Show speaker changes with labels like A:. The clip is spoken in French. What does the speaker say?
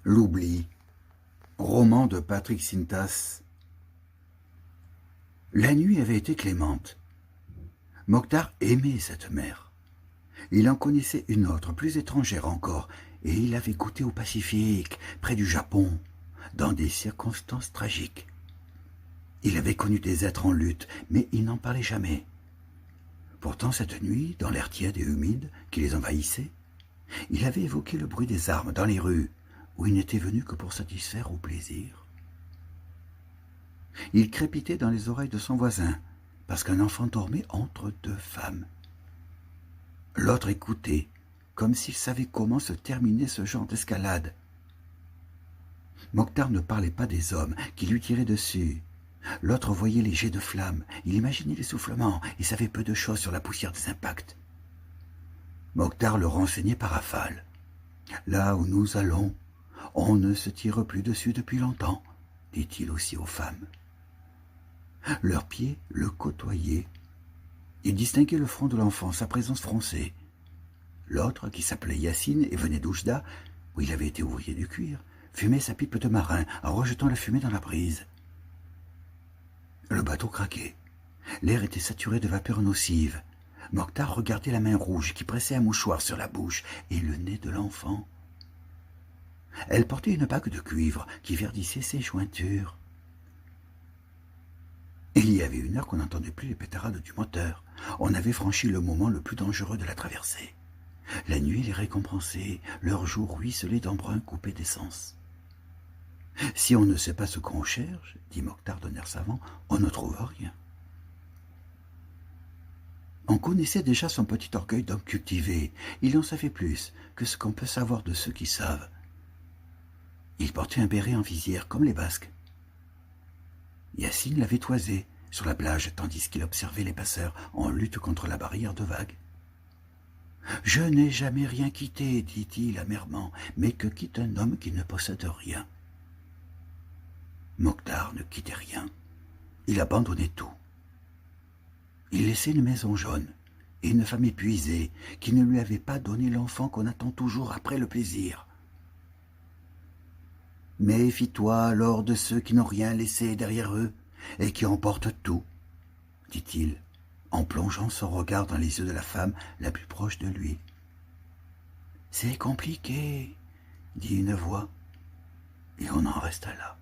A: L'oubli, roman de Patrick Sintas. La nuit avait été clémente. Mokhtar aimait cette mer. Il en connaissait une autre, plus étrangère encore, et il avait goûté au Pacifique, près du Japon, dans des circonstances tragiques. Il avait connu des êtres en lutte, mais il n'en parlait jamais. Pourtant, cette nuit, dans l'air tiède et humide qui les envahissait, il avait évoqué le bruit des armes dans les rues, où il n'était venu que pour satisfaire au plaisir. Il crépitait dans les oreilles de son voisin, parce qu'un enfant dormait entre deux femmes. L'autre écoutait, comme s'il savait comment se terminait ce genre d'escalade. Mokhtar ne parlait pas des hommes qui lui tiraient dessus. L'autre voyait les jets de flammes, il imaginait l'essoufflement et savait peu de choses sur la poussière des impacts. Mokhtar le renseignait par rafale. Là où nous allons, on ne se tire plus dessus depuis longtemps, dit-il aussi aux femmes. Leurs pieds le côtoyaient. Il distinguait le front de l'enfant, sa présence froncée. L'autre, qui s'appelait Yacine et venait d'Oujda, où il avait été ouvrier du cuir, fumait sa pipe de marin en rejetant la fumée dans la brise. Le bateau craquait. L'air était saturé de vapeurs nocives. Mokhtar regardait la main rouge qui pressait un mouchoir sur la bouche et le nez de l'enfant. Elle portait une bague de cuivre qui verdissait ses jointures. Il y avait une heure qu'on n'entendait plus les pétarades du moteur. On avait franchi le moment le plus dangereux de la traversée. La nuit les récompensait, leur jour ruisselait d'embrun coupé d'essence. « Si on ne sait pas ce qu'on cherche, dit Mokhtar d'un air savant, on ne trouve rien. » On connaissait déjà son petit orgueil d'homme cultivé. Il en savait plus que ce qu'on peut savoir de ceux qui savent. Il portait un béret en visière, comme les Basques. Yacine l'avait toisé sur la plage tandis qu'il observait les passeurs en lutte contre la barrière de vagues. « Je n'ai jamais rien quitté, dit-il amèrement, mais que quitte un homme qui ne possède rien. » Mokhtar ne quittait rien. Il abandonnait tout. Il laissait une maison jaune et une femme épuisée qui ne lui avait pas donné l'enfant qu'on attend toujours après le plaisir. « Méfie-toi alors de ceux qui n'ont rien laissé derrière eux et qui emportent tout, dit-il, en plongeant son regard dans les yeux de la femme la plus proche de lui. « C'est compliqué, dit une voix, et on en resta là.